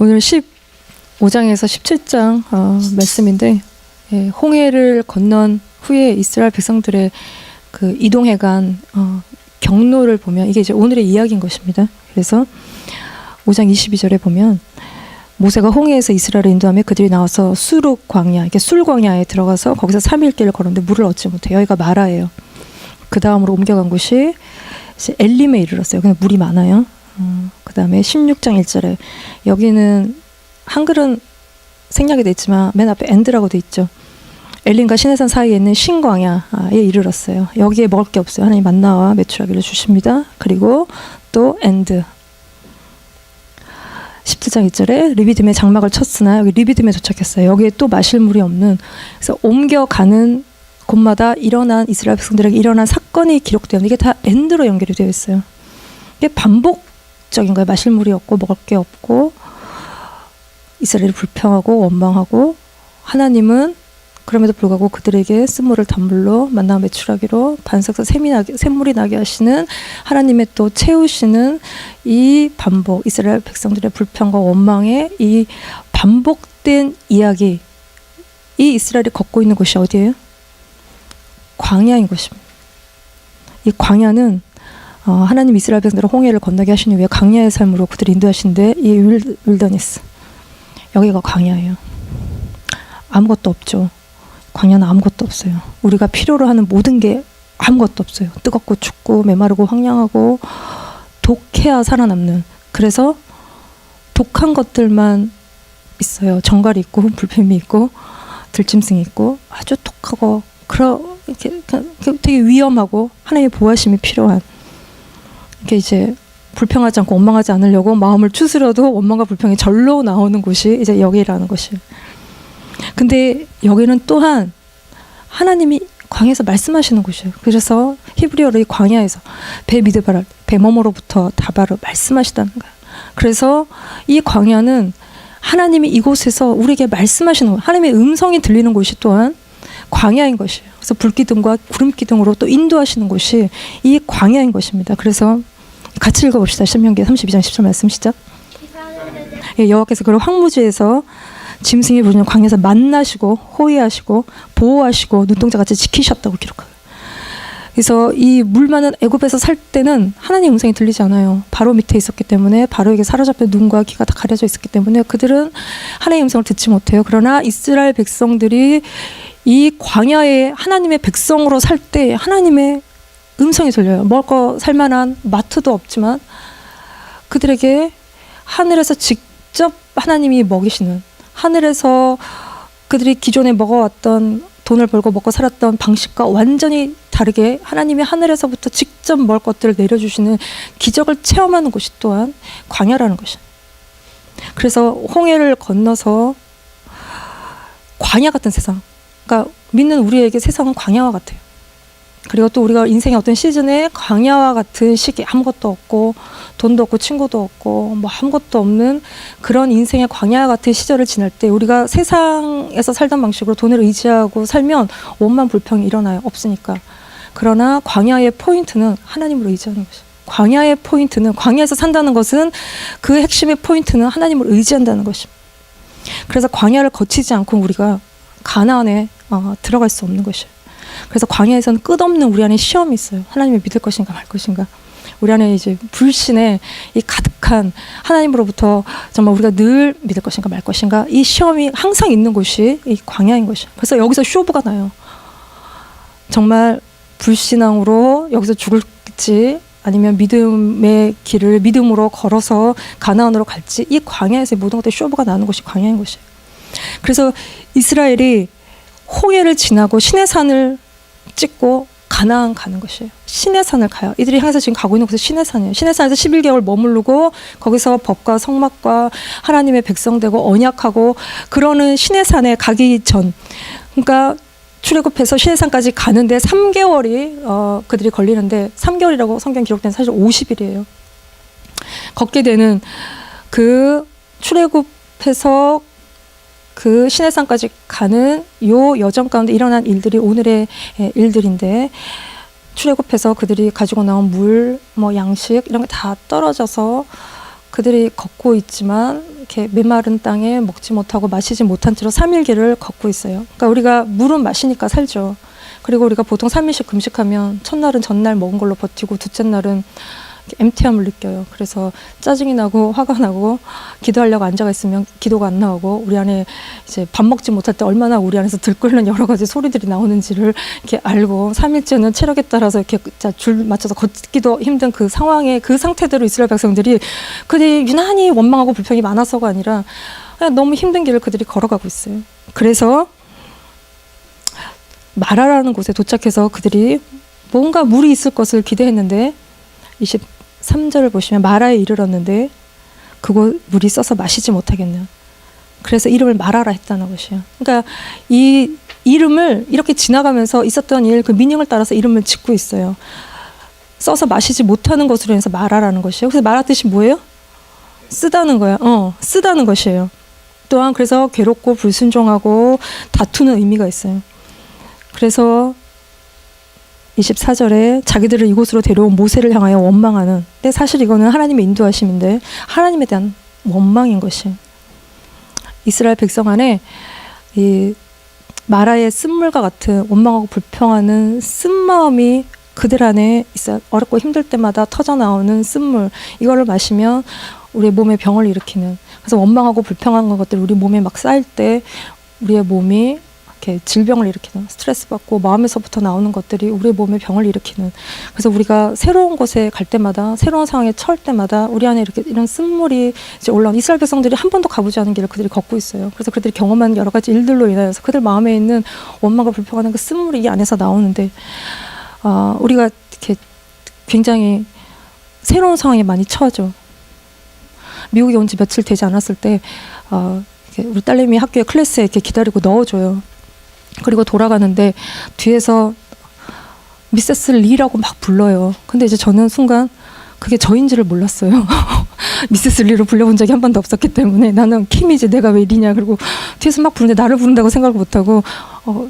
오늘 15장에서 17장 말씀인데, 홍해를 건넌 후에 이스라엘 백성들의 그 이동해간 경로를 보면 이게 이제 오늘의 이야기인 것입니다. 그래서 5장 22절에 보면 모세가 홍해에서 이스라엘을 인도하며 그들이 나와서 수룩 광야, 이게 술 광야에 들어가서 거기서 3일 길을 걸었는데 물을 얻지 못해. 여기가 마라예요. 그 다음으로 옮겨간 곳이 이제 엘림에 이르렀어요. 근데 물이 많아요. 그 다음에 16장 1절에 여기는 한글은 생략이 됐지만 맨 앞에 엔드라고 돼 있죠. 엘림과 시내산 사이에 있는 신광야에 이르렀어요. 여기에 먹을 게 없어요. 하나님 만나와 메추라기를 주십니다. 그리고 또 엔드 17장 2절에 리비딤에 장막을 쳤으나 여기 리비딤에 도착했어요. 여기에 또 마실 물이 없는, 그래서 옮겨가는 곳마다 일어난 이스라엘 백성들에게 일어난 사건이 기록되었는데 이게 다 엔드로 연결이 되어 있어요. 이게 반복적인 거예요. 마실 물이 없고 먹을 게 없고 이스라엘이 불평하고 원망하고, 하나님은 그럼에도 불구하고 그들에게 쓴물을 단물로 만나와 메추라기로 반석에서 샘물이 나게 하시는 하나님의 또 채우시는 이 반복, 이스라엘 백성들의 불평과 원망의 이 반복된 이야기, 이 이스라엘이 걷고 있는 곳이 어디예요? 광야인 것입니다. 이 광야는 하나님 이스라엘 백성들을 홍해를 건너게 하신 이후에 광야의 삶으로 그들을 인도하신데, 이 윌더니스, 여기가 광야예요. 아무것도 없죠. 광야는 아무것도 없어요. 우리가 필요로 하는 모든 게 아무것도 없어요. 뜨겁고 춥고 메마르고 황량하고 독해야 살아남는, 그래서 독한 것들만 있어요. 정갈이 있고 불뱀이 있고 들짐승이 있고 아주 독하고 이렇게 되게 위험하고 하나님의 보호하심이 필요한, 이게 이제 불평하지 않고 원망하지 않으려고 마음을 추스려도 원망과 불평이 절로 나오는 곳이 이제 여기라는 것이. 근데 여기는 또한 하나님이 광야에서 말씀하시는 곳이에요. 그래서 히브리어로 이 광야에서 배 미드바랄, 배 머머로부터 다바로 말씀하시다는 거예요. 그래서 이 광야는 하나님이 이곳에서 우리에게 말씀하시는 거예요. 하나님의 음성이 들리는 곳이 또한 광야인 것이에요. 그래서 불기둥과 구름기둥으로 또 인도하시는 곳이 이 광야인 것입니다. 그래서 같이 읽어봅시다. 신명기 32장 10절 말씀 시작. 여호와께서 그를 황무지에서 짐승이 부르는 광야에서 만나시고 호위하시고 보호하시고 눈동자같이 지키셨다고 기록해요. 그래서 이 물 많은 애굽에서 살 때는 하나님의 음성이 들리지 않아요. 바로 밑에 있었기 때문에, 바로에게 사로잡힌 눈과 귀가 다 가려져 있었기 때문에 그들은 하나님의 음성을 듣지 못해요. 그러나 이스라엘 백성들이 이 광야에 하나님의 백성으로 살 때 하나님의 음성이 들려요. 먹을 거 살만한 마트도 없지만 그들에게 하늘에서 직접 하나님이 먹이시는, 하늘에서 그들이 기존에 먹어왔던, 돈을 벌고 먹고 살았던 방식과 완전히 다르게 하나님이 하늘에서부터 직접 먹을 것들을 내려주시는 기적을 체험하는 곳이 또한 광야라는 것이에요. 그래서 홍해를 건너서 광야 같은 세상, 그러니까 믿는 우리에게 세상은 광야와 같아요. 그리고 또 우리가 인생의 어떤 시즌에 광야와 같은 시기, 아무것도 없고 돈도 없고 친구도 없고 뭐 아무것도 없는 그런 인생의 광야와 같은 시절을 지날 때, 우리가 세상에서 살던 방식으로 돈을 의지하고 살면 원만 불평이 일어나요. 없으니까. 그러나 광야의 포인트는 하나님을 의지하는 것이에요. 광야의 포인트는, 광야에서 산다는 것은 그 핵심의 포인트는 하나님을 의지한다는 것입니다. 그래서 광야를 거치지 않고 우리가 가나안에 들어갈 수 없는 것이에요. 그래서 광야에서는 끝없는 우리 안에 시험이 있어요. 하나님을 믿을 것인가 말 것인가. 우리 안에 이제 불신의 이 가득한, 하나님으로부터 정말 우리가 늘 믿을 것인가 말 것인가, 이 시험이 항상 있는 곳이 이 광야인 것이에요. 그래서 여기서 쇼부가 나요. 정말 불신앙으로 여기서 죽을지 아니면 믿음의 길을 믿음으로 걸어서 가나안으로 갈지, 이 광야에서 모든 것들이 쇼부가 나는 곳이 광야인 것이에요. 그래서 이스라엘이 홍해를 지나고 시내산을 찍고 가나안 가는 것이에요. 시내산을 가요. 이들이 향해서 지금 가고 있는 곳은 시내산이에요. 시내산에서 11개월 머무르고 거기서 법과 성막과 하나님의 백성 되고 언약하고 그러는 시내산에 가기 전, 그러니까 출애굽해서 시내산까지 가는데 3개월이 그들이 걸리는데, 3개월이라고 성경 기록된 사실 50일이에요. 걷게 되는 그 출애굽해서 그 시내산까지 가는 요 여정 가운데 일어난 일들이 오늘의 일들인데, 출애굽해서 그들이 가지고 나온 물, 뭐 양식 이런 게 다 떨어져서 그들이 걷고 있지만 이렇게 메마른 땅에 먹지 못하고 마시지 못한 채로 3일길을 걷고 있어요. 그러니까 우리가 물은 마시니까 살죠. 그리고 우리가 보통 3일씩 금식하면 첫날은 전날 먹은 걸로 버티고 둘째 날은 MT함을 느껴요. 그래서 짜증이 나고 화가 나고 기도하려고 앉아가 있으면 기도가 안 나오고 우리 안에 이제 밥 먹지 못할 때 얼마나 우리 안에서 들끓는 여러 가지 소리들이 나오는지를 이렇게 알고 3일째는 체력에 따라서 이렇게 줄 맞춰서 걷기도 힘든 그 상황에 그 상태대로 이스라엘 백성들이 그들이 유난히 원망하고 불평이 많아서가 아니라 그냥 너무 힘든 길을 그들이 걸어가고 있어요. 그래서 마라라는 곳에 도착해서 그들이 뭔가 물이 있을 것을 기대했는데 23절을 보시면 마라에 이르렀는데 그곳 물이 써서 마시지 못하겠네요. 그래서 이름을 마라라 했다는 것이에요. 그러니까 이 이름을 이렇게 지나가면서 있었던 일, 그 미닝을 따라서 이름을 짓고 있어요. 써서 마시지 못하는 것으로 해서 마라라는 것이에요. 그래서 마라 뜻이 뭐예요? 쓰다는 거야. 쓰다는 것이에요. 또한 그래서 괴롭고 불순종하고 다투는 의미가 있어요. 그래서 24절에 자기들을 이곳으로 데려온 모세를 향하여 원망하는. 근데 사실 이거는 하나님의 인도하심인데 하나님에 대한 원망인 것이. 이스라엘 백성 안에 이 마라의 쓴물과 같은 원망하고 불평하는 쓴마음이 그들 안에 있어요. 어렵고 힘들 때마다 터져나오는 쓴물. 이거를 마시면 우리의 몸에 병을 일으키는. 그래서 원망하고 불평한 것들이 우리 몸에 막 쌓일 때 우리의 몸이 이렇게 질병을 일으키는, 스트레스 받고 마음에서부터 나오는 것들이 우리 몸에 병을 일으키는. 그래서 우리가 새로운 곳에 갈 때마다, 새로운 상황에 처할 때마다 우리 안에 이렇게 이런 쓴물이 이제 올라온. 이스라엘 백성들이 한 번도 가보지 않은 길을 그들이 걷고 있어요. 그래서 그들이 경험한 여러 가지 일들로 인하여서 그들 마음에 있는 원망과 불평하는 그 쓴물이 이 안에서 나오는데, 우리가 이렇게 굉장히 새로운 상황에 많이 처하죠. 미국에 온 지 며칠 되지 않았을 때 우리 딸내미 학교에 클래스에 이렇게 기다리고 넣어줘요. 그리고 돌아가는데 뒤에서 미세스 리라고 막 불러요. 근데 이제 저는 순간 그게 저인지를 몰랐어요. 미세스 리로 불려본 적이 한 번도 없었기 때문에 나는 킴이지 내가 왜 리냐. 그리고 뒤에서 막 부르는데 나를 부른다고 생각을 못하고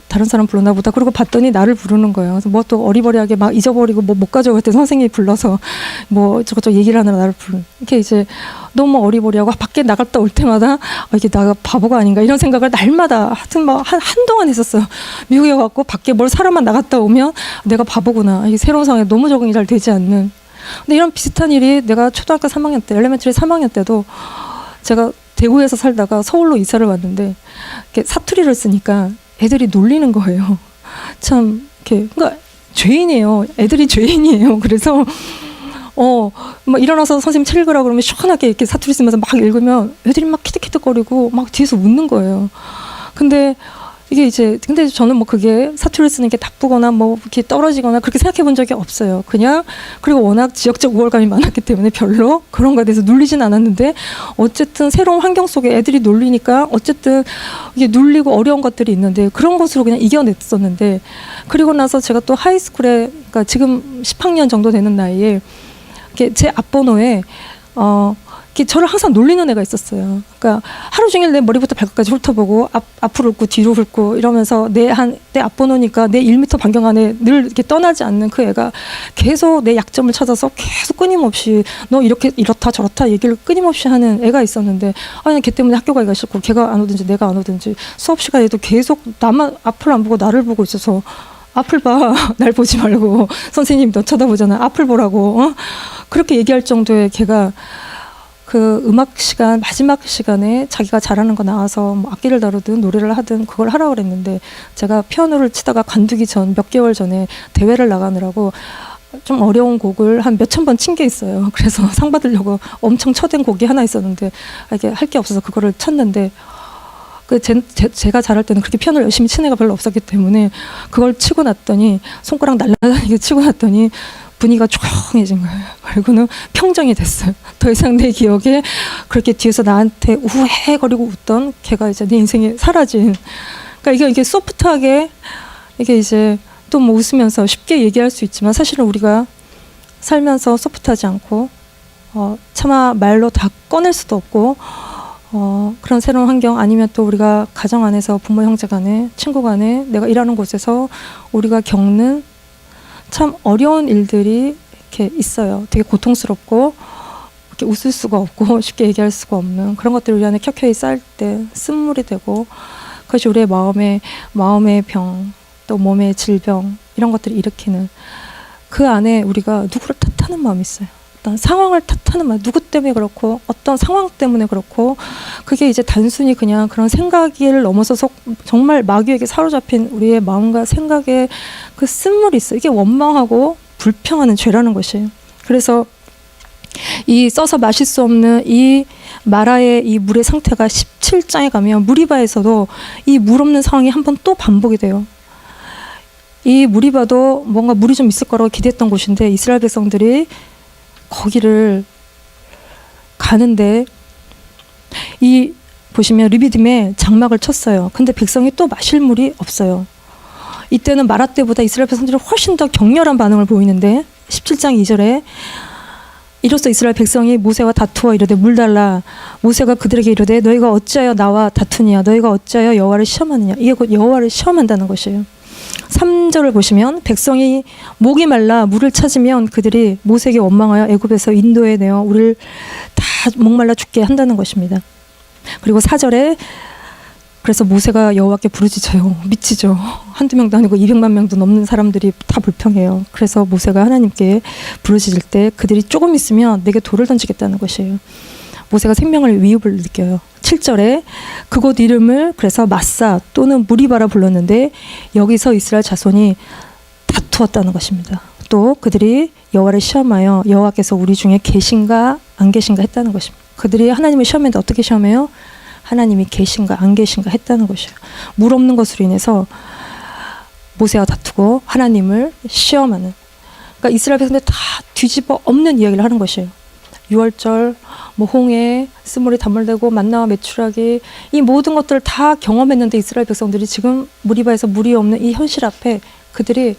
다른 사람 불렀나 보다. 그리고 봤더니 나를 부르는 거예요. 그래서 뭐 또 어리버리하게 막 잊어버리고 뭐 못 가져갈 때 선생님이 불러서 뭐 저것저것 얘기를 하느라 나를 부르는. 이렇게 이제 너무 어리버리하고 밖에 나갔다 올 때마다 이게 내가 바보가 아닌가 이런 생각을 날마다 하여튼 막 한동안 했었어요. 미국에 가고 밖에 뭘 사람만 나갔다 오면 내가 바보구나. 이게 새로운 상황에 너무 적응이 잘 되지 않는. 근데 이런 비슷한 일이 내가 초등학교 3학년 때, 엘레멘터리 3학년 때도 제가 대구에서 살다가 서울로 이사를 왔는데 이렇게 사투리를 쓰니까 애들이 놀리는 거예요. 참 이렇게 그러니까 죄인이에요. 애들이 죄인이에요. 그래서 막 일어나서 선생님 책 읽으라 그러면 시원하게 이렇게 사투리 쓰면서 막 읽으면 애들이 막 키득키득거리고 막 뒤에서 웃는 거예요. 근데 이게 이제 근데 저는 뭐 그게 사투리를 쓰는 게 나쁘거나 뭐 이렇게 떨어지거나 그렇게 생각해 본 적이 없어요. 그냥 그리고 워낙 지역적 우월감이 많았기 때문에 별로 그런 거에 대해서 눌리진 않았는데 어쨌든 새로운 환경 속에 애들이 놀리니까 어쨌든 이게 눌리고 어려운 것들이 있는데 그런 것으로 그냥 이겨냈었는데 그리고 나서 제가 또 하이스쿨에 그러니까 지금 10학년 정도 되는 나이에 이렇게 제 앞번호에 저를 항상 놀리는 애가 있었어요. 그러니까 하루 종일 내 머리부터 발끝까지 훑어보고 앞으로 훑고 뒤로 훑고 이러면서 내 앞번호니까 내 1m 반경 안에 늘 이렇게 떠나지 않는 그 애가 계속 내 약점을 찾아서 계속 끊임없이 너 이렇다 저렇다 얘기를 끊임없이 하는 애가 있었는데 그냥 걔 때문에 학교 가기가 싫고 걔가 안 오든지 내가 안 오든지 수업 시간에도 계속 나만 앞을 안 보고 나를 보고 있어서 앞을 봐. 날 보지 말고. 선생님이 너 쳐다보잖아. 앞을 보라고. 그렇게 얘기할 정도의 걔가 그 음악 시간 마지막 시간에 자기가 잘하는 거 나와서 뭐 악기를 다루든 노래를 하든 그걸 하라고 그랬는데 제가 피아노를 치다가 관두기 전 몇 개월 전에 대회를 나가느라고 좀 어려운 곡을 한 몇천 번 친 게 있어요. 그래서 상 받으려고 엄청 쳐댄 곡이 하나 있었는데 이게 할 게 없어서 그거를 쳤는데 제가 잘할 때는 그렇게 피아노를 열심히 치는 애가 별로 없었기 때문에 그걸 치고 났더니 손가락 날라다니게 치고 났더니 분위기가 조용해진 거예요. 그리고는 평정이 됐어요. 더 이상 내 기억에 그렇게 뒤에서 나한테 우헤거리고 웃던 걔가 이제 내 인생에 사라진. 그러니까 이게 소프트하게 이게 이제 또 뭐 웃으면서 쉽게 얘기할 수 있지만 사실은 우리가 살면서 소프트하지 않고 차마 말로 다 꺼낼 수도 없고 그런 새로운 환경 아니면 또 우리가 가정 안에서 부모 형제 간에 친구 간에 내가 일하는 곳에서 우리가 겪는 참 어려운 일들이 이렇게 있어요. 되게 고통스럽고 이렇게 웃을 수가 없고 쉽게 얘기할 수가 없는 그런 것들이 우리 안에 켜켜이 쌓일 때 쓴물이 되고 그것이 우리의 마음의 병, 또 몸의 질병 이런 것들을 일으키는 그 안에 우리가 누구를 탓하는 마음이 있어요. 어떤 상황을 탓하는 마음, 누구 때문에 그렇고 어떤 상황 때문에 그렇고 그게 이제 단순히 그냥 그런 생각을 넘어서서 정말 마귀에게 사로잡힌 우리의 마음과 생각에 그 쓴물이 있어요. 이게 원망하고 불평하는 죄라는 것이에요. 그래서 이 써서 마실 수 없는 이 마라의 이 물의 상태가 17장에 가면 무리바에서도 이 물 없는 상황이 한 번 또 반복이 돼요. 이 무리바도 뭔가 물이 좀 있을 거라고 기대했던 곳인데 이스라엘 백성들이 거기를 가는데 이 보시면 르비딤에 장막을 쳤어요. 근데 백성이 또 마실 물이 없어요. 이때는 마라 때보다 이스라엘 백성들이 훨씬 더 격렬한 반응을 보이는데 17장 2절에 이로써 이스라엘 백성이 모세와 다투어 이르되 물 달라. 모세가 그들에게 이르되 너희가 어찌하여 나와 다투냐 너희가 어찌하여 여호와를 시험하느냐. 이게 곧 여호와를 시험한다는 것이에요. 3절을 보시면 백성이 목이 말라 물을 찾으면 그들이 모세에게 원망하여 애굽에서 인도해 내어 우리를 다 목말라 죽게 한다는 것입니다. 그리고 4절에 그래서 모세가 여호와께 부르짖어요. 미치죠. 한두 명도 아니고 200만 명도 넘는 사람들이 다 불평해요. 그래서 모세가 하나님께 부르짖을 때 그들이 조금 있으면 내게 돌을 던지겠다는 것이에요. 모세가 생명을 위협을 느껴요. 7절에 그곳 이름을 그래서 마사 또는 무리바라 불렀는데 여기서 이스라엘 자손이 다투었다는 것입니다. 또 그들이 여호와를 시험하여 여호와께서 우리 중에 계신가 안 계신가 했다는 것입니다. 그들이 하나님을 시험했는데 어떻게 시험해요? 하나님이 계신가 안 계신가 했다는 것이에요. 물 없는 것으로 인해서 모세와 다투고 하나님을 시험하는, 그러니까 이스라엘 백성들이 다 뒤집어 엎는 이야기를 하는 것이에요. 6월절, 홍해, 쓴물이 단물되고 만나와 메추라기, 이 모든 것들을 다 경험했는데 이스라엘 백성들이 지금 무리바에서 물이 없는 이 현실 앞에 그들이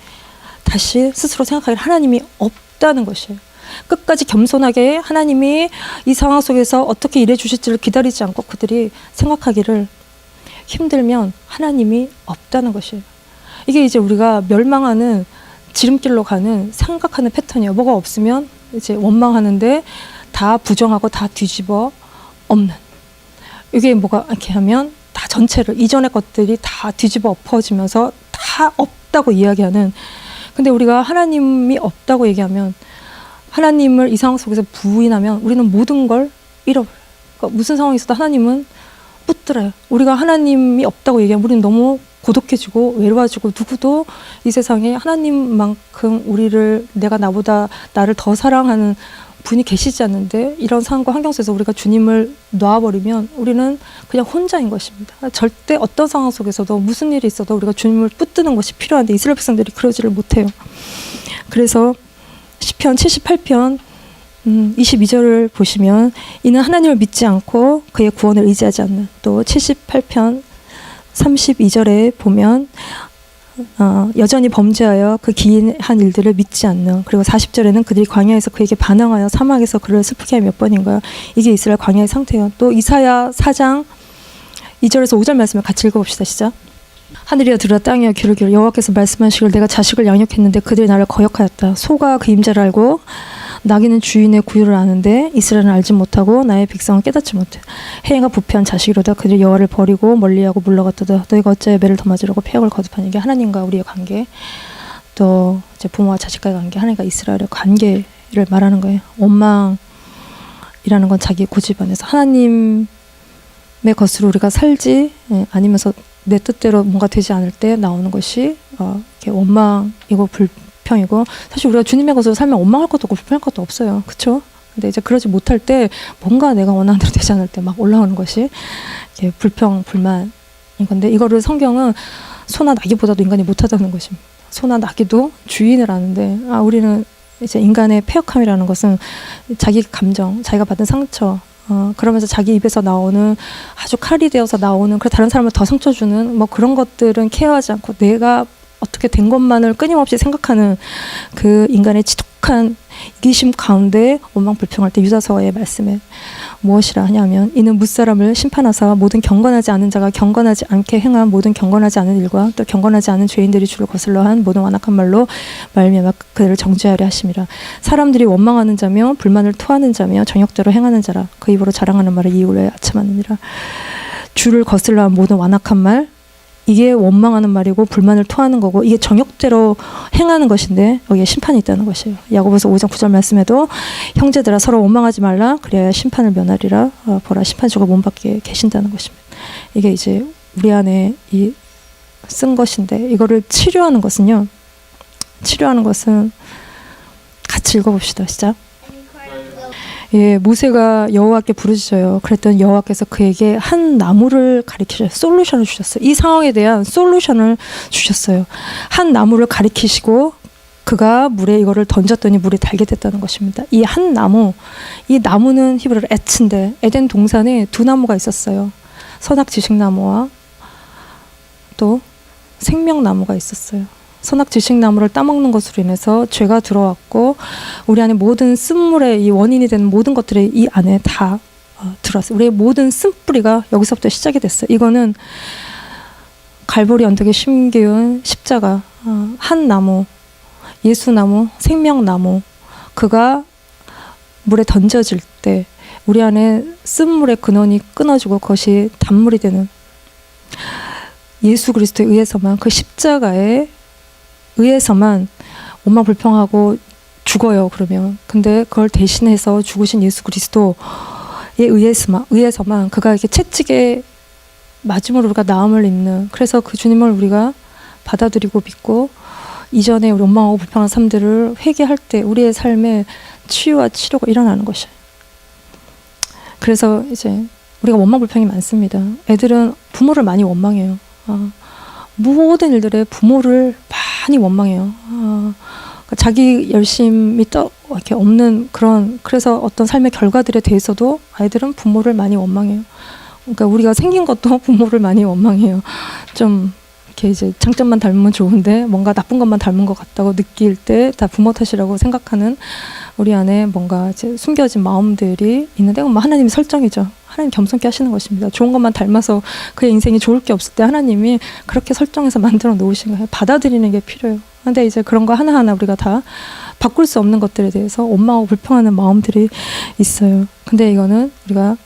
다시 스스로 생각하기를 하나님이 없다는 것이에요. 끝까지 겸손하게 하나님이 이 상황 속에서 어떻게 일해 주실지를 기다리지 않고 그들이 생각하기를 힘들면 하나님이 없다는 것이에요. 이게 이제 우리가 멸망하는 지름길로 가는 생각하는 패턴이에요. 뭐가 없으면 이제 원망하는데 다 부정하고 다 뒤집어 엎는. 이게 뭐가 이렇게 하면 다 전체를 이전의 것들이 다 뒤집어 엎어지면서 다 없다고 이야기하는. 근데 우리가 하나님이 없다고 얘기하면 하나님을 이 상황 속에서 부인하면 우리는 모든 걸 잃어버려요. 그러니까 무슨 상황이 있어도 하나님은 붙들어요. 우리가 하나님이 없다고 얘기하면 우리는 너무 고독해지고 외로워지고 누구도 이 세상에 하나님만큼 우리를 내가 나를 더 사랑하는 분이 계시지 않는데 이런 상황과 환경 속에서 우리가 주님을 놔버리면 우리는 그냥 혼자인 것입니다. 절대 어떤 상황 속에서도 무슨 일이 있어도 우리가 주님을 붙드는 것이 필요한데 이스라엘 백성들이 그러지를 못해요. 그래서 시편 78편 22절을 보시면 이는 하나님을 믿지 않고 그의 구원을 의지하지 않는, 또 78편 32절에 보면 여전히 범죄하여 그 기이한 일들을 믿지 않는, 그리고 40절에는 그들이 광야에서 그에게 반항하여 사막에서 그를 슬프게 하며 몇 번인가요? 이게 이스라엘 광야의 상태예요. 또 이사야 4장 2절에서 5절 말씀을 같이 읽어봅시다. 시작. 하늘이여 들으라, 땅이여 귀를 기울여. 여호와께서 말씀하시기를 내가 자식을 양육했는데 그들이 나를 거역하였다. 소가 그 임자를 알고 나귀는 주인의 구유를 아는데 이스라엘은 알지 못하고 나의 백성은 깨닫지 못해. 해가 부패한 자식이로다. 그들이 여호와를 버리고 멀리하고 물러갔도다. 너희가 어찌하여 매를 더 맞으려고 폐역을 거듭하니. 이게 하나님과 우리의 관계, 또 이제 부모와 자식과의 관계, 하나님과 이스라엘의 관계를 말하는 거예요. 원망이라는 건 자기 고집 안에서 하나님의 것으로 우리가 살지 아니면서 내 뜻대로 뭔가 되지 않을 때 나오는 것이 이렇게 원망이고 불평이고, 사실 우리가 주님의 것으로 살면 원망할 것도 없고 불평할 것도 없어요. 그렇죠? 근데 이제 그러지 못할 때 뭔가 내가 원하는 대로 되지 않을 때 막 올라오는 것이 이렇게 불평, 불만인 건데, 이거를 성경은 소나 나귀보다도 인간이 못하다는 것입니다. 소나 나귀도 주인을 아는데 우리는 이제 인간의 패역함이라는 것은 자기 감정, 자기가 받은 상처, 그러면서 자기 입에서 나오는 아주 칼이 되어서 나오는, 그래 다른 사람을 더 상처 주는 뭐 그런 것들은 케어하지 않고 내가 어떻게 된 것만을 끊임없이 생각하는 그 인간의 지독한 이기심 가운데 원망 불평할 때 유다서의 말씀에 무엇이라 하냐면 이는 무사람을 심판하사 모든 경건하지 않은 자가 경건하지 않게 행한 모든 경건하지 않은 일과 또 경건하지 않은 죄인들이 주를 거슬러 한 모든 완악한 말로 말미암아 그들을 정죄하려 하심이라. 사람들이 원망하는 자며 불만을 토하는 자며 정욕대로 행하는 자라. 그 입으로 자랑하는 말을 이유로 아첨하느니라. 주를 거슬러 한 모든 완악한 말, 이게 원망하는 말이고 불만을 토하는 거고 이게 정욕대로 행하는 것인데 여기에 심판이 있다는 것이에요. 야고보서 5장 9절 말씀에도 형제들아 서로 원망하지 말라 그래야 심판을 면하리라. 보라 심판주가 몸 밖에 계신다는 것입니다. 이게 이제 우리 안에 쓴 것인데 이거를 치료하는 것은 같이 읽어봅시다. 시작. 예, 모세가 여호와께 부르짖어요. 그랬더니 여호와께서 그에게 한 나무를 가리키셔서 솔루션을 주셨어요. 이 상황에 대한 솔루션을 주셨어요. 한 나무를 가리키시고 그가 물에 이거를 던졌더니 물이 달게 됐다는 것입니다. 이 한 나무, 이 나무는 히브리어로 에츠인데 에덴 동산에 두 나무가 있었어요. 선악지식나무와 또 생명나무가 있었어요. 선악지식나무를 따먹는 것으로 인해서 죄가 들어왔고 우리 안에 모든 쓴물의 이 원인이 되는 모든 것들이 이 안에 다 들어왔어요. 우리의 모든 쓴뿌리가 여기서부터 시작이 됐어요. 이거는 갈보리 언덕에 심기운 십자가, 한 나무, 예수나무, 생명나무, 그가 물에 던져질 때 우리 안에 쓴물의 근원이 끊어지고 그것이 단물이 되는 예수 그리스도에 의해서만, 그 십자가에 의해서만 원망 불평하고 죽어요. 그러면 근데 그걸 대신해서 죽으신 예수 그리스도에 의해서만 그가 이렇게 채찍에 맞음으로 우리가 나음을 입는, 그래서 그 주님을 우리가 받아들이고 믿고 이전에 우리 원망하고 불평한 삶들을 회개할 때 우리의 삶에 치유와 치료가 일어나는 것이에요. 그래서 이제 우리가 원망 불평이 많습니다. 애들은 부모를 많이 원망해요. 모든 일들에 부모를 많이 원망해요. 자기 열심이 이렇게 없는 그런, 그래서 어떤 삶의 결과들에 대해서도 아이들은 부모를 많이 원망해요. 그러니까 우리가 생긴 것도 부모를 많이 원망해요. 좀 이렇게 이제 장점만 닮으면 좋은데 뭔가 나쁜 것만 닮은 것 같다고 느낄 때 다 부모 탓이라고 생각하는 우리 안에 뭔가 이제 숨겨진 마음들이 있는데, 뭐 하나님의 설정이죠. 하나님 겸손케 하시는 것입니다. 좋은 것만 닮아서 그의 인생이 좋을 게 없을 때 하나님이 그렇게 설정해서 만들어 놓으신 거예요. 받아들이는 게 필요해요. 근데 이제 그런 거 하나하나 우리가 다 바꿀 수 없는 것들에 대해서 원망하고 불평하는 마음들이 있어요. 근데 이거는 우리가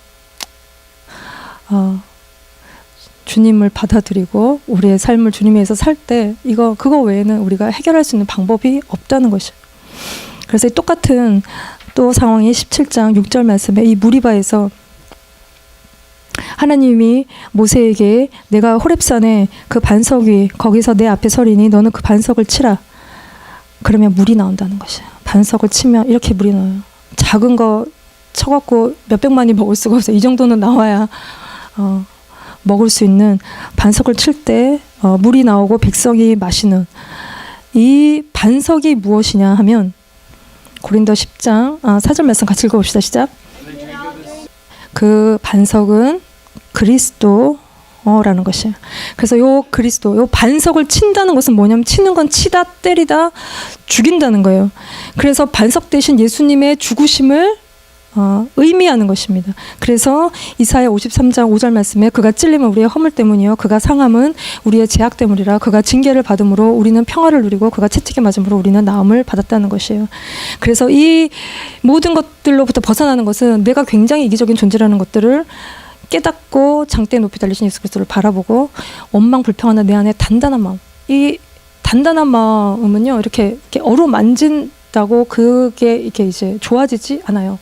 주님을 받아들이고 우리의 삶을 주님에 의해서 살 때 그거 외에는 우리가 해결할 수 있는 방법이 없다는 것이에요. 그래서 이 똑같은 또 상황이 17장 6절 말씀에 이 무리바에서 하나님이 모세에게 내가 호렙산에 그 반석 위 거기서 내 앞에 서리니 너는 그 반석을 치라. 그러면 물이 나온다는 것이에요. 반석을 치면 이렇게 물이 나와요. 작은 거 쳐갖고 몇백만이 먹을 수가 없어요. 이 정도는 나와야 먹을 수 있는 반석을 칠 때 물이 나오고 백성이 마시는, 이 반석이 무엇이냐 하면 고린도 10장 4절 말씀 같이 읽어봅시다. 시작. 그 반석은 그리스도라는 것이에요. 그래서 요 그리스도, 요 반석을 친다는 것은 뭐냐면 치는 건 치다, 때리다, 죽인다는 거예요. 그래서 반석 대신 예수님의 죽으심을 의미하는 것입니다. 그래서 이사야 53장 5절 말씀에 그가 찔림은 우리의 허물 때문이요 그가 상함은 우리의 죄악 때문이라. 그가 징계를 받음으로 우리는 평화를 누리고 그가 채찍에 맞음으로 우리는 나음을 받았다는 것이에요. 그래서 이 모든 것들로부터 벗어나는 것은 내가 굉장히 이기적인 존재라는 것들을 깨닫고 장대에 높이 달리신 예수 그리스도를 바라보고 원망 불평하는 내 안에 단단한 마음, 이 단단한 마음은요 이렇게 어루만진다고 그게 이렇게 이제 좋아지지 않아요.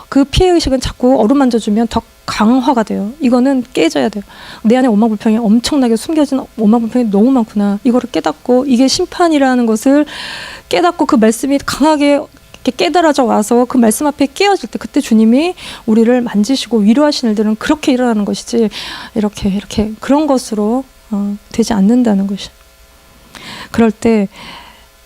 그 피해의식은 자꾸 어루만져주면 더 강화가 돼요. 이거는 깨져야 돼요. 내 안에 원망 불평이 엄청나게 숨겨진 원망 불평이 너무 많구나. 이거를 깨닫고 이게 심판이라는 것을 깨닫고 그 말씀이 강하게 깨달아져 와서 그 말씀 앞에 깨어질 때 그때 주님이 우리를 만지시고 위로하시는 일들은 그렇게 일어나는 것이지 이렇게 그런 것으로 되지 않는다는 것이. 그럴 때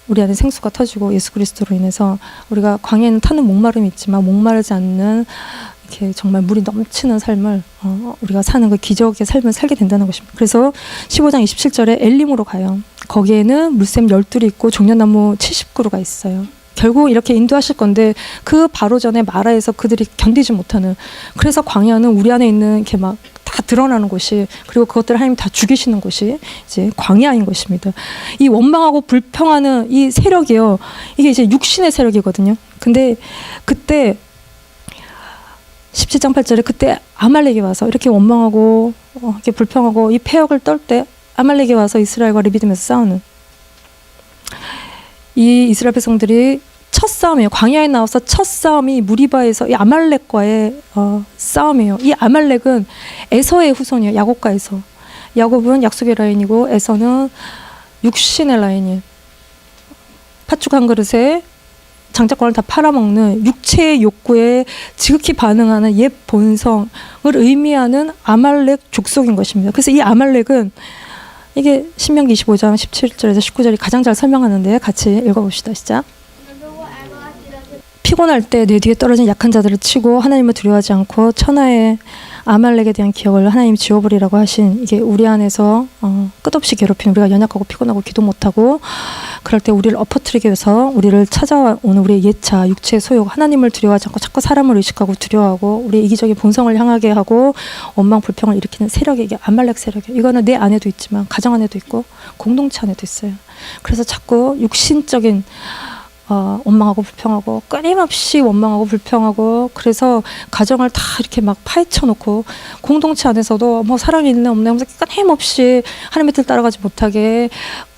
우리 안에 생수가 터지고 예수 그리스도로 인해서 우리가 광야에는 타는 목마름이 있지만 목마르지 않는 이렇게 정말 물이 넘치는 삶을 우리가 사는 그 기적의 삶을 살게 된다는 것입니다. 그래서 15장 27절에 엘림으로 가요. 거기에는 물샘 12이 있고 종려나무 70그루가 있어요. 결국 이렇게 인도하실 건데 그 바로 전에 마라에서 그들이 견디지 못하는, 그래서 광야는 우리 안에 있는 이렇게 막 다 드러나는 곳이, 그리고 그것들을 하나님 다 죽이시는 곳이 이제 광야인 것입니다. 이 원망하고 불평하는 이 세력이요, 이게 이제 육신의 세력이거든요. 근데 그때 17장 8절에 그때 아말렉이 와서 이렇게 원망하고 이렇게 불평하고 이 패역을 떨 때 아말렉이 와서 이스라엘과 르비딤에서 싸우는, 이 이스라엘 백성들이 첫 싸움이에요. 광야에 나와서 첫 싸움이 무리바에서 이 아말렉과의 싸움이에요. 이 아말렉은 에서의 후손이에요. 야곱과 에서. 야곱은 약속의 라인이고 에서는 육신의 라인이에요. 팥죽 한 그릇에 장자권을 다 팔아먹는 육체의 욕구에 지극히 반응하는 옛 본성을 의미하는 아말렉 족속인 것입니다. 그래서 이 아말렉은, 이게 신명기 25장 17절에서 19절이 가장 잘 설명하는데 같이 읽어봅시다. 시작. 피곤할 때 내 뒤에 떨어진 약한 자들을 치고 하나님을 두려워하지 않고 천하의 아말렉에 대한 기억을 하나님이 지워버리라고 하신, 이게 우리 안에서 끝없이 괴롭히는, 우리가 연약하고 피곤하고 기도 못하고 그럴 때 우리를 엎어뜨리기 위해서 우리를 찾아오는 우리의 옛자 육체의 소욕, 하나님을 두려워하지 않고 자꾸 사람을 의식하고 두려워하고 우리의 이기적인 본성을 향하게 하고 원망 불평을 일으키는 세력이, 이게 아말렉 세력이에요. 이거는 내 안에도 있지만 가정 안에도 있고 공동체 안에도 있어요. 그래서 자꾸 육신적인 원망하고 불평하고 끊임없이 원망하고 불평하고, 그래서 가정을 다 이렇게 막 파헤쳐 놓고 공동체 안에서도 뭐 사랑이 있네 없네 하면서 끊임없이 하나님의 뜻 따라가지 못하게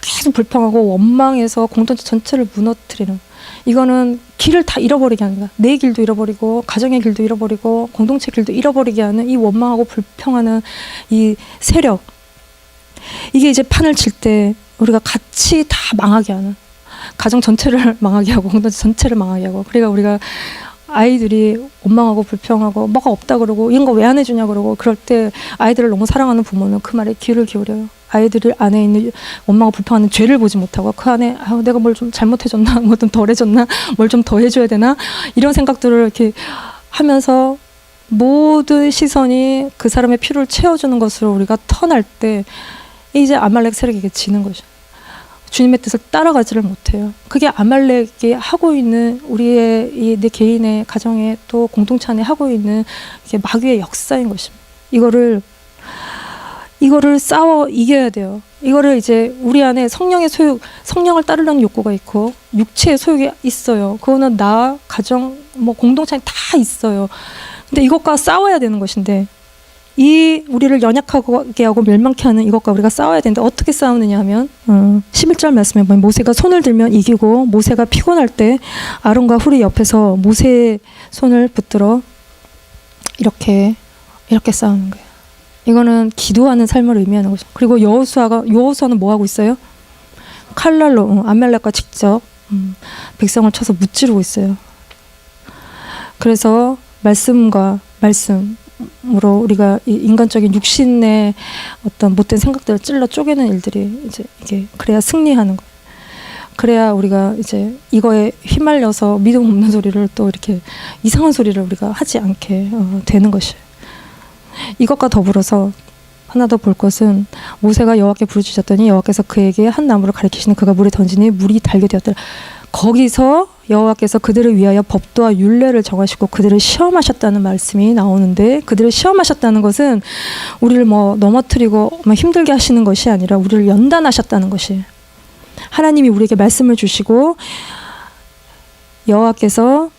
계속 불평하고 원망해서 공동체 전체를 무너뜨리는, 이거는 길을 다 잃어버리게 하는 거야. 내 길도 잃어버리고 가정의 길도 잃어버리고 공동체 길도 잃어버리게 하는 이 원망하고 불평하는 이 세력, 이게 이제 판을 칠 때 우리가 같이 다 망하게 하는, 가정 전체를 망하게 하고 공동체 전체를 망하게 하고, 그러니까 우리가 아이들이 원망하고 불평하고 뭐가 없다 그러고 이런 거 왜 안 해주냐 그러고, 그럴 때 아이들을 너무 사랑하는 부모는 그 말에 귀를 기울여요. 아이들이 안에 있는 원망하고 불평하는 죄를 보지 못하고 그 안에 내가 뭘 좀 잘못해줬나, 뭐 좀 덜 해줬나, 뭘 좀 더 해줘야 되나, 이런 생각들을 이렇게 하면서 모든 시선이 그 사람의 필요를 채워주는 것으로 우리가 턴할 때 이제 아말렉 세력에게 지는 것이죠. 주님의 뜻을 따라가지를 못해요. 그게 아말렉이 하고 있는 우리의 내 개인의 가정에 또 공동체 안에 하고 있는 이게 마귀의 역사인 것입니다. 이거를 싸워 이겨야 돼요. 이거를 이제 우리 안에 성령의 소욕, 성령을 따르려는 욕구가 있고 육체의 소욕이 있어요. 그거는 나, 가정, 뭐 공동체 안에 다 있어요. 근데 이것과 싸워야 되는 것인데, 이 우리를 연약하게 하고 멸망케 하는 이것과 우리가 싸워야 되는데 어떻게 싸우느냐 하면 11절 말씀에 보면 모세가 손을 들면 이기고, 모세가 피곤할 때 아론과 훌이 옆에서 모세의 손을 붙들어 이렇게 싸우는 거예요. 이거는 기도하는 삶을 의미하는 거죠. 그리고 여호수아는 뭐 하고 있어요? 칼날로 아말렉과 직접 백성을 쳐서 무찌르고 있어요. 그래서 말씀과 말씀으로 우리가 이 인간적인 육신의 어떤 못된 생각들을 찔러 쪼개는 일들이 이제 이게 그래야 승리하는 거예요. 그래야 우리가 이제 이거에 휘말려서 믿음 없는 소리를 또 이렇게 이상한 소리를 우리가 하지 않게 되는 것이에요. 이것과 더불어서 하나 더 볼 것은, 모세가 여호와께 부르짖었더니 여호와께서 그에게 한 나무를 가리키시니 그가 물에 던지니 물이 달게 되었더라. 거기서 여호와께서 그들을 위하여 법도와 율례를 정하시고 그들을 시험하셨다는 말씀이 나오는데, 그들을 시험하셨다는 것은 우리를 뭐 넘어뜨리고 힘들게 하시는 것이 아니라 우리를 연단하셨다는 것이, 하나님이 우리에게 말씀을 주시고 여호와께서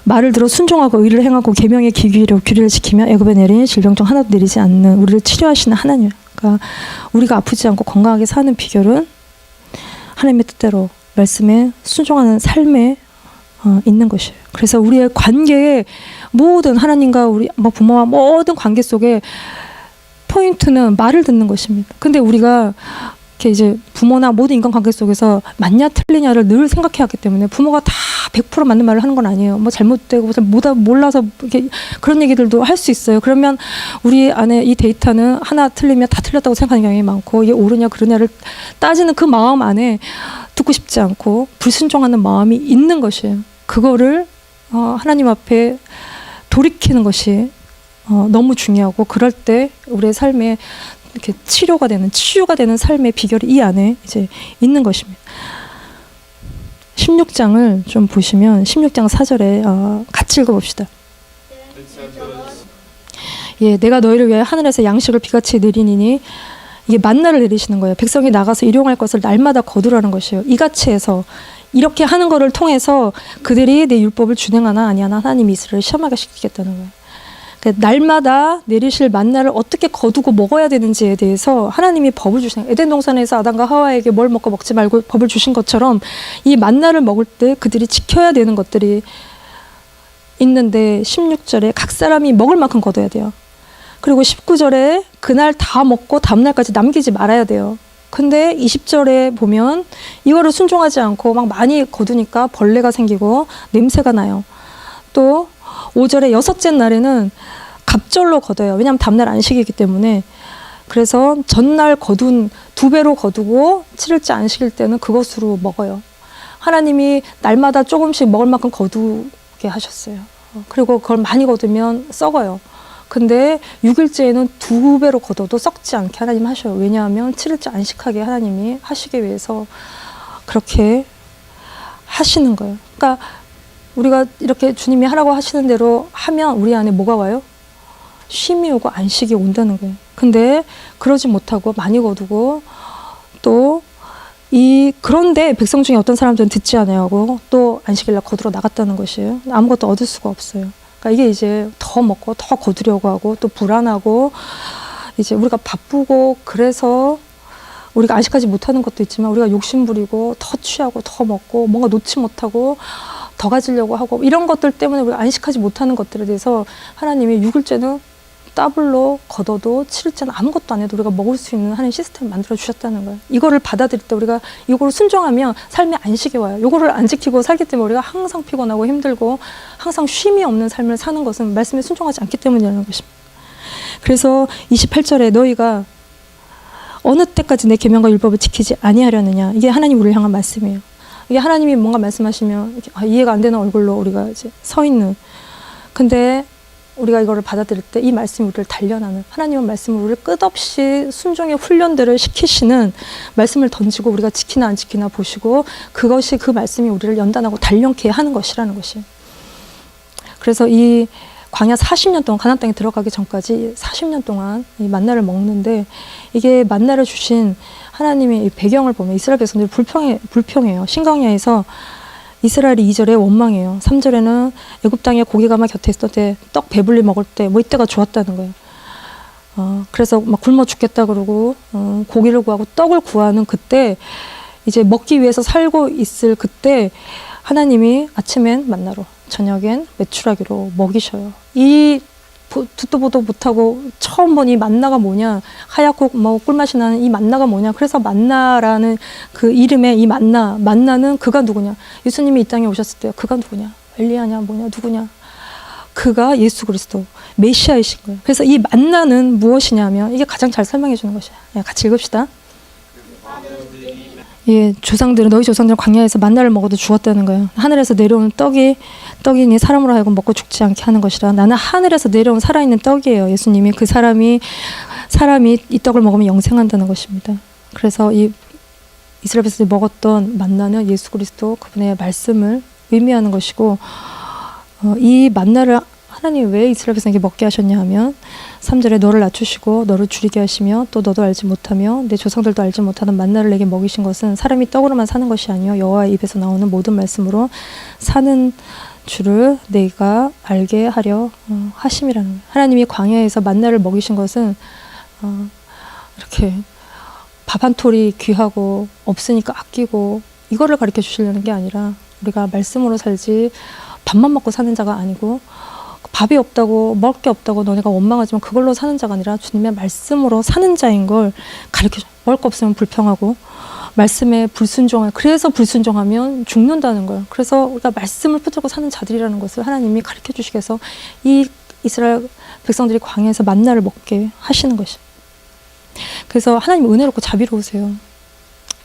말을 들어 순종하고 의를 행하고 계명에 귀 기울이고 규례를 지키며 애굽에 내린 질병 중 하나도 내리지 않는 우리를 치료하시는 하나님. 그러니까 우리가 아프지 않고 건강하게 사는 비결은 하나님의 뜻대로 말씀에 순종하는 삶에 있는 것이에요. 그래서 우리의 관계에 모든 하나님과 우리 부모와 모든 관계 속에 포인트는 말을 듣는 것입니다. 근데 우리가 이렇게 이제 부모나 모든 인간관계 속에서 맞냐 틀리냐를 늘 생각해야 하기 때문에 부모가 다 100% 맞는 말을 하는 건 아니에요. 뭐 잘못되고 몰라서 이렇게 그런 얘기들도 할 수 있어요. 그러면 우리 안에 이 데이터는 하나 틀리면 다 틀렸다고 생각하는 경향이 많고, 이게 옳으냐 그르냐를 따지는 그 마음 안에 듣고 싶지 않고 불순종하는 마음이 있는 것이에요. 그거를 하나님 앞에 돌이키는 것이 너무 중요하고, 그럴 때 우리의 삶에 이렇게 치유가 되는 삶의 비결이 이 안에 이제 있는 것입니다. 16장을 좀 보시면 16장 4절에 같이 읽어봅시다. 예, 내가 너희를 위하여 하늘에서 양식을 비같이 내리니니 이게 만나를 내리시는 거예요. 백성이 나가서 일용할 것을 날마다 거두라는 것이에요. 이같이 해서 이렇게 하는 거를 통해서 그들이 내 율법을 준행하나 아니하나 하나님이 이스라엘을 시험하게 시키겠다는 거예요. 그러니까 날마다 내리실 만나를 어떻게 거두고 먹어야 되는지에 대해서 하나님이 법을 주시는 거예요. 에덴 동산에서 아담과 하와에게 뭘 먹고 먹지 말고 법을 주신 것처럼 이 만나를 먹을 때 그들이 지켜야 되는 것들이 있는데 16절에 각 사람이 먹을 만큼 거둬야 돼요. 그리고 19절에 그날 다 먹고 다음날까지 남기지 말아야 돼요. 근데 20절에 보면 이거를 순종하지 않고 막 많이 거두니까 벌레가 생기고 냄새가 나요. 또 5절에 여섯째 날에는 갑절로 거둬요. 왜냐하면 다음날 안식이기 때문에. 그래서 전날 거둔 2배로 거두고 7일째 안식일 때는 그것으로 먹어요. 하나님이 날마다 조금씩 먹을 만큼 거두게 하셨어요. 그리고 그걸 많이 거두면 썩어요. 근데 6일째에는 2배로 거둬도 썩지 않게 하나님 하셔요. 왜냐하면 7일째 안식하게 하나님이 하시기 위해서 그렇게 하시는 거예요. 그러니까 우리가 이렇게 주님이 하라고 하시는 대로 하면 우리 안에 뭐가 와요? 쉼이 오고 안식이 온다는 거예요. 근데 그러지 못하고 많이 거두고 또 그런데 백성 중에 어떤 사람들은 듣지 않아요 하고 또 안식일날 거두러 나갔다는 것이에요. 아무것도 얻을 수가 없어요. 그러니까 이게 이제 더 먹고 더 거두려고 하고 또 불안하고 이제 우리가 바쁘고 그래서 우리가 안식하지 못하는 것도 있지만 우리가 욕심부리고 더 취하고 더 먹고 뭔가 놓지 못하고 더 가지려고 하고 이런 것들 때문에 우리가 안식하지 못하는 것들에 대해서 하나님이 6일째는 더블로 걷어도 7일째는 아무것도 안 해도 우리가 먹을 수 있는 하나님 시스템을 만들어 주셨다는 거예요. 이거를 받아들일 때 우리가 이거를 순종하면 삶에 안식이 와요. 이거를 안 지키고 살기 때문에 우리가 항상 피곤하고 힘들고 항상 쉼이 없는 삶을 사는 것은 말씀에 순종하지 않기 때문이라는 것입니다. 그래서 28절에 너희가 어느 때까지 내 계명과 율법을 지키지 아니하려느냐. 이게 하나님 우리를 향한 말씀이에요. 이게 하나님이 뭔가 말씀하시면 이렇게 이해가 안 되는 얼굴로 우리가 이제 서 있는. 근데 우리가 이거를 받아들일 때 이 말씀이 우리를 단련하는, 하나님은 말씀을 우리를 끝없이 순종의 훈련들을 시키시는, 말씀을 던지고 우리가 지키나 안 지키나 보시고 그것이 그 말씀이 우리를 연단하고 단련케 하는 것이라는 것이에요. 그래서 이 광야 40년 동안 가나안 땅에 들어가기 전까지 40년 동안 이 만나를 먹는데, 이게 만나를 주신 하나님의 이 배경을 보면 이스라엘 백성들이 불평해요. 신광야에서 이스라엘이 2절에 원망해요. 3절에는 애굽 땅에 고기가 막 곁에 있을 때 떡 배불리 먹을 때 뭐 이때가 좋았다는 거예요. 그래서 막 굶어 죽겠다 그러고 고기를 구하고 떡을 구하는 그때, 이제 먹기 위해서 살고 있을 그때 하나님이 아침엔 만나로 저녁엔 메추라기로 먹이셔요. 이 듣도 보도 못하고 처음 본 이 만나가 뭐냐, 하얗고 뭐 꿀맛이 나는 이 만나가 뭐냐. 그래서 만나라는 그 이름에 이 만나는 그가 누구냐, 예수님이 이 땅에 오셨을 때 그가 누구냐, 엘리야냐 뭐냐 누구냐, 그가 예수 그리스도 메시아이신 거예요. 그래서 이 만나는 무엇이냐면, 이게 가장 잘 설명해 주는 것이야. 같이 읽읍시다. 예, 너희 조상들은 광야에서 만나를 먹어도 죽었다는 거예요. 하늘에서 내려오는 떡이니 사람으로 하여금 먹고 죽지 않게 하는 것이라. 나는 하늘에서 내려온 살아있는 떡이에요. 예수님이 사람이 이 떡을 먹으면 영생한다는 것입니다. 그래서 이 이스라엘 백성들이 먹었던 만나는 예수 그리스도 그분의 말씀을 의미하는 것이고, 이 만나를 하나님이 왜 이스라엘 백성에게 먹게 하셨냐 하면, 3절에 너를 낮추시고 너를 줄이게 하시며 또 너도 알지 못하며 내 조상들도 알지 못하는 만나를 내게 먹이신 것은 사람이 떡으로만 사는 것이 아니요 여호와의 입에서 나오는 모든 말씀으로 사는 줄을 내가 알게 하려 하심이라는 거예요. 하나님이 광야에서 만나를 먹이신 것은 이렇게 밥 한 톨이 귀하고 없으니까 아끼고 이거를 가르쳐 주시려는 게 아니라, 우리가 말씀으로 살지 밥만 먹고 사는 자가 아니고, 밥이 없다고 먹을 게 없다고 너네가 원망하지만 그걸로 사는 자가 아니라 주님의 말씀으로 사는 자인 걸 가르쳐줘. 먹을 거 없으면 불평하고 말씀에 불순종할, 그래서 불순종하면 죽는다는 거예요. 그래서 우리가 말씀을 붙들고 사는 자들이라는 것을 하나님이 가르쳐 주시기 위해서 이 이스라엘 백성들이 광야에서 만나를 먹게 하시는 것이. 그래서 하나님 은혜롭고 자비로우세요.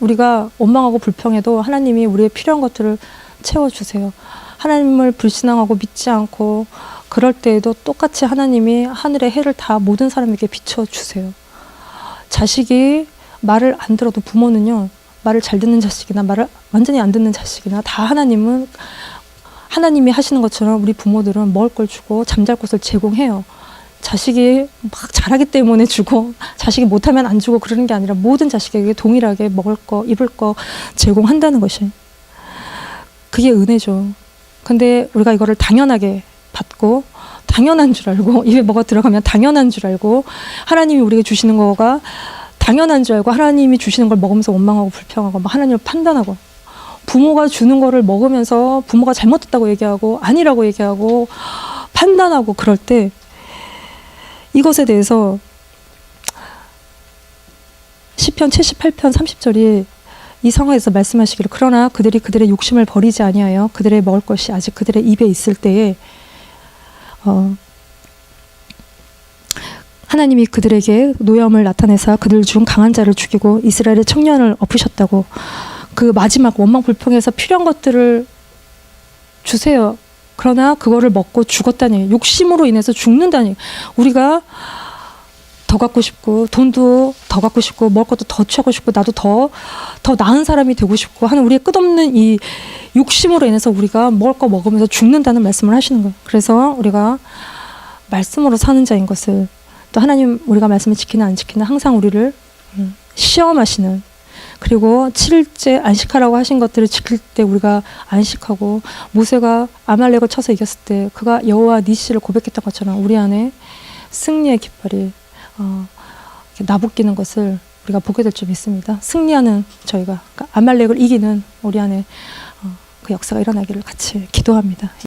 우리가 원망하고 불평해도 하나님이 우리의 필요한 것들을 채워주세요. 하나님을 불신앙하고 믿지 않고 그럴 때에도 똑같이 하나님이 하늘의 해를 다 모든 사람에게 비춰주세요. 자식이 말을 안 들어도 부모는요, 말을 잘 듣는 자식이나 말을 완전히 안 듣는 자식이나 다 하나님이 하시는 것처럼 우리 부모들은 먹을 걸 주고 잠잘 곳을 제공해요. 자식이 막 잘하기 때문에 주고 자식이 못하면 안 주고 그러는 게 아니라 모든 자식에게 동일하게 먹을 거, 입을 거 제공한다는 것이 그게 은혜죠. 근데 우리가 이거를 당연하게 받고 당연한 줄 알고 입에 뭐가 들어가면 당연한 줄 알고 하나님이 우리에게 주시는 거가 당연한 줄 알고 하나님이 주시는 걸 먹으면서 원망하고 불평하고 막 하나님을 판단하고 부모가 주는 거를 먹으면서 부모가 잘못했다고 얘기하고 아니라고 얘기하고 판단하고 그럴 때 이것에 대해서 시편 78편 30절이 이 상황에서 말씀하시기를 그러나 그들이 그들의 욕심을 버리지 아니하여 그들의 먹을 것이 아직 그들의 입에 있을 때에 하나님이 그들에게 노염을 나타내사 그들 중 강한 자를 죽이고 이스라엘의 청년을 엎으셨다고. 그 마지막 원망 불평에서 필요한 것들을 주세요. 그러나 그거를 먹고 죽었다니, 욕심으로 인해서 죽는다니. 우리가 더 갖고 싶고 돈도 더 갖고 싶고 먹을 것도 더 취하고 싶고 나도 더 나은 사람이 되고 싶고 하는 우리의 끝없는 이 욕심으로 인해서 우리가 먹을 거 먹으면서 죽는다는 말씀을 하시는 거예요. 그래서 우리가 말씀으로 사는 자인 것을, 또 하나님 우리가 말씀을 지키나 안 지키나 항상 우리를 시험하시는, 그리고 7일째 안식하라고 하신 것들을 지킬 때 우리가 안식하고, 모세가 아말렉을 쳐서 이겼을 때 그가 여호와 니시를 고백했던 것처럼 우리 안에 승리의 깃발이 나부끼는 것을 우리가 보게 될 줄 믿습니다. 승리하는 저희가, 그러니까 아말렉을 이기는 우리 안에 그 역사가 일어나기를 같이 기도합니다.